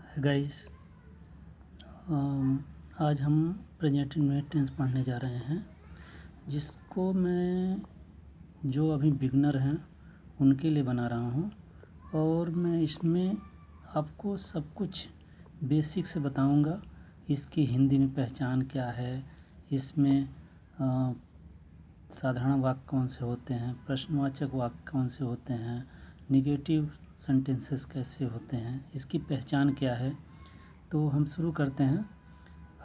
Guys, आज हम present indefinite tense पढ़ने जा रहे हैं, जिसको मैं जो अभी बिगनर हैं उनके लिए बना रहा हूँ। और मैं इसमें आपको सब कुछ बेसिक से बताऊँगा। इसकी हिंदी में पहचान क्या है, इसमें साधारण वाक्य कौन से होते हैं, प्रश्नवाचक वाक्य कौन से होते हैं, निगेटिव सेंटेंसेस कैसे होते हैं, इसकी पहचान क्या है। तो हम शुरू करते हैं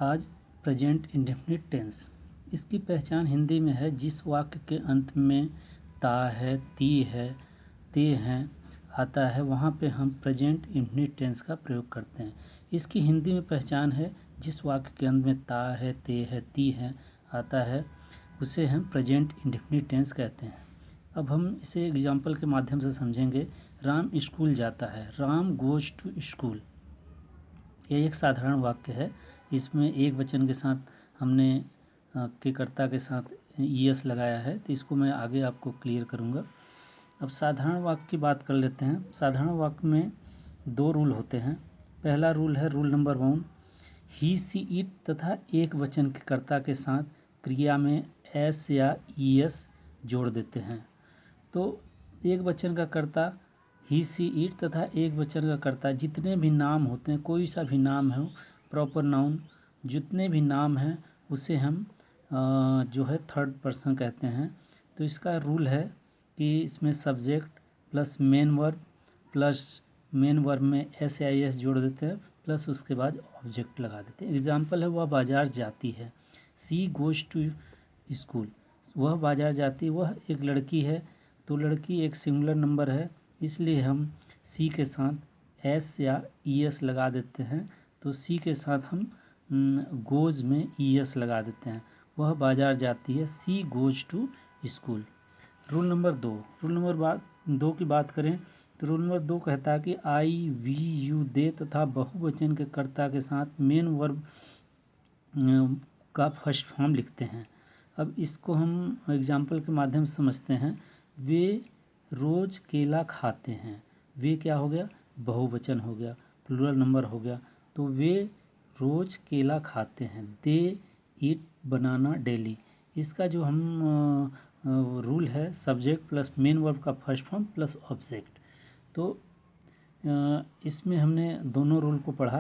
आज प्रेजेंट इंडेफिनिट टेंस। इसकी पहचान हिंदी में है, जिस वाक्य के अंत में ता है, ती है, ते हैं आता है, वहाँ पे हम प्रेजेंट इंडेफिनिट टेंस का प्रयोग करते हैं। इसकी हिंदी में पहचान है, जिस वाक्य के अंत में ता है, ते है, ती है आता है, उसे हम प्रेजेंट इंडेफिनिट टेंस कहते हैं। अब हम इसे एग्जाम्पल के माध्यम से समझेंगे। राम स्कूल जाता है, राम गोज टू स्कूल। यह एक साधारण वाक्य है। इसमें एक वचन के साथ हमने के कर्ता के साथ ईएस लगाया है, तो इसको मैं आगे आपको क्लियर करूँगा। अब साधारण वाक्य की बात कर लेते हैं। साधारण वाक्य में दो रूल होते हैं। पहला रूल है rule number 1, he see it तथा एक वचन के कर्ता के साथ क्रिया में एस या ईएस जोड़ देते हैं। तो एक वचन का कर्ता ही सी इट तथा एक वचन का कर्ता, जितने भी नाम होते हैं, कोई सा भी नाम हो, प्रॉपर नाउन जितने भी नाम हैं, उसे हम जो है थर्ड पर्सन कहते हैं। तो इसका रूल है कि इसमें subject plus main verb plus main verb में एस या एस जोड़ देते हैं, प्लस उसके बाद ऑब्जेक्ट लगा देते हैं। एग्जाम्पल है, वह बाजार जाती है, सी गोज टू स्कूल। वह बाजार जाती, वह एक लड़की है, तो लड़की एक सिंगुलर नंबर है, इसलिए हम सी के साथ एस या ईएस लगा देते हैं। तो सी के साथ हम गोज में ईएस लगा देते हैं। वह बाजार जाती है, she goes to school. Rule number 2, rule number 2 की बात करें तो रूल नंबर 2 कहता है कि आई, वी, यू, दे तथा बहुवचन के कर्ता के साथ मेन वर्ब का फर्स्ट फॉर्म लिखते हैं। अब इसको हम एग्जाम्पल के माध्यम से समझते हैं। वे रोज केला खाते हैं। वे क्या हो गया, बहुवचन हो गया, प्लूरल नंबर हो गया। तो वे रोज केला खाते हैं। दे ईट बनाना डेली। इसका जो हम रूल है, सब्जेक्ट प्लस मेन वर्ब का फर्स्ट फॉर्म प्लस ऑब्जेक्ट। तो इसमें हमने दोनों रूल को पढ़ा।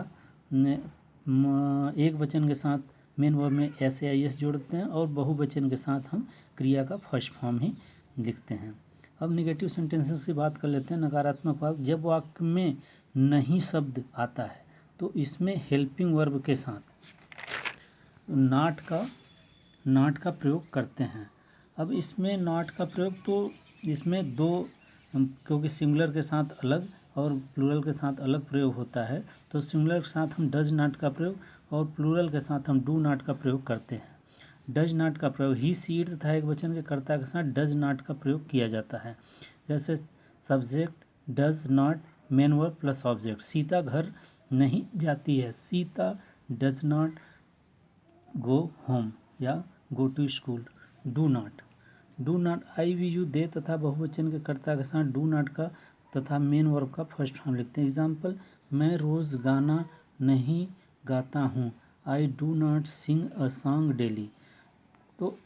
एक वचन के साथ मेन वर्ब में एस या एस जोड़ते हैं, और बहुवचन के साथ हम क्रिया का फर्स्ट फॉर्म ही लिखते हैं। अब निगेटिव सेंटेंसेस की बात कर लेते हैं। नकारात्मक वाक्य, जब वाक्य में नहीं शब्द आता है तो इसमें हेल्पिंग वर्ब के साथ नॉट का प्रयोग करते हैं। अब इसमें नॉट का प्रयोग, तो इसमें दो, क्योंकि सिंगुलर के साथ अलग और प्लूरल के साथ अलग प्रयोग होता है, तो सिंगुलर के साथ हम डज नॉट का प्रयोग और प्लूरल के साथ हम डू नॉट का प्रयोग करते हैं। डज नॉट का प्रयोग ही, सी, इट तथा एक वचन के कर्ता के साथ डज नॉट का प्रयोग किया जाता है। जैसे subject does not, main verb plus object. Sita घर नहीं जाती है, Sita does not go home या go to school. Do not I, we, you, they तथा बहुवचन के कर्ता के साथ डू नॉट का तथा मेन वर्ब का फर्स्ट फॉर्म लिखते हैं। एग्जाम्पल, मैं रोज़ गाना नहीं गाता हूँ, I do not sing a song daily. तो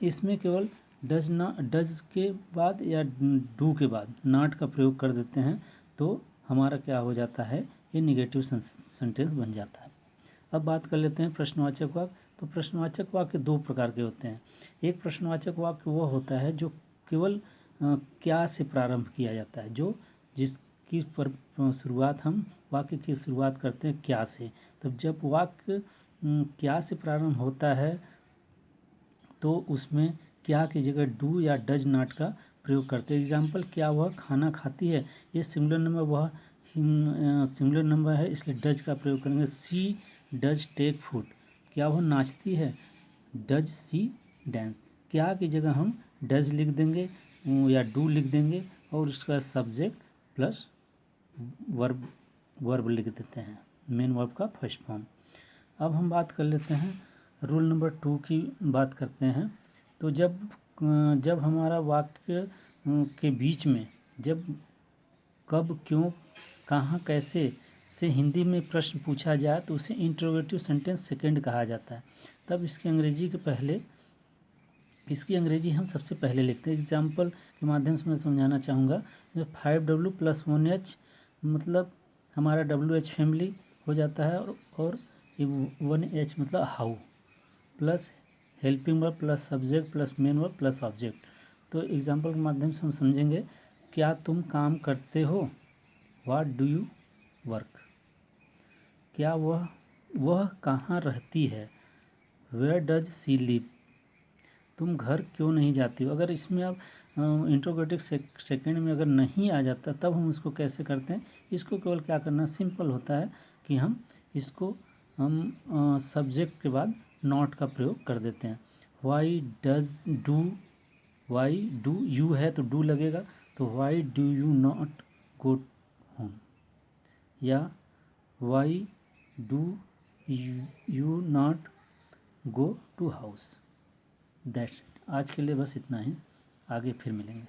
इसमें केवल डज के बाद या डू के बाद नॉट का प्रयोग कर देते हैं, तो हमारा क्या हो जाता है, ये निगेटिव सेंटेंस बन जाता है। अब बात कर लेते हैं प्रश्नवाचक वाक्य। तो प्रश्नवाचक वाक्य दो प्रकार के होते हैं। एक प्रश्नवाचक वाक्य वह होता है जो केवल क्या से प्रारंभ किया जाता है, जो जिसकी शुरुआत हम वाक्य की शुरुआत करते हैं क्या से। तब जब वाक्य क्या से प्रारंभ होता है तो उसमें क्या की जगह डू या डज नॉट का प्रयोग करते हैं। एग्जाम्पल, क्या वह खाना खाती है, ये सिंगुलर नंबर, वह सिंगुलर नंबर है, इसलिए डज का प्रयोग करेंगे। सी डज टेक फूड, क्या वह नाचती है, डज सी डांस। क्या की जगह हम डज लिख देंगे या डू लिख देंगे, और उसका सब्जेक्ट प्लस वर्ब लिख देते हैं, मेन वर्ब का फर्स्ट फॉर्म। अब हम बात कर लेते हैं रूल नंबर 2 की बात करते हैं। तो जब हमारा वाक्य के बीच में जब कब, क्यों, कहाँ, कैसे से हिंदी में प्रश्न पूछा जाए तो उसे इंट्रोगेटिव सेंटेंस सेकंड कहा जाता है। तब इसकी अंग्रेजी हम सबसे पहले लिखते हैं। एग्जाम्पल के माध्यम से मैं समझाना चाहूँगा। 5W + 1H मतलब हमारा WH फैमिली हो जाता है, और 1H मतलब how, plus helping verb plus subject plus main verb plus object. तो एग्जाम्पल के माध्यम से हम समझेंगे। क्या तुम काम करते हो? What do you work? क्या वह कहाँ रहती है? Where does she live? तुम घर क्यों नहीं जाती हो? अगर इसमें आप इंट्रोगेटिव सेकंड में अगर नहीं आ जाता तब हम उसको कैसे करते हैं? इसको केवल क्या करना सिंपल होता है कि हम सब्जेक्ट के बाद नॉट का प्रयोग कर देते हैं। वाई डू यू है तो डू लगेगा, तो why do you not go home, या why do you not go to house. That's it. आज के लिए बस इतना ही, आगे फिर मिलेंगे।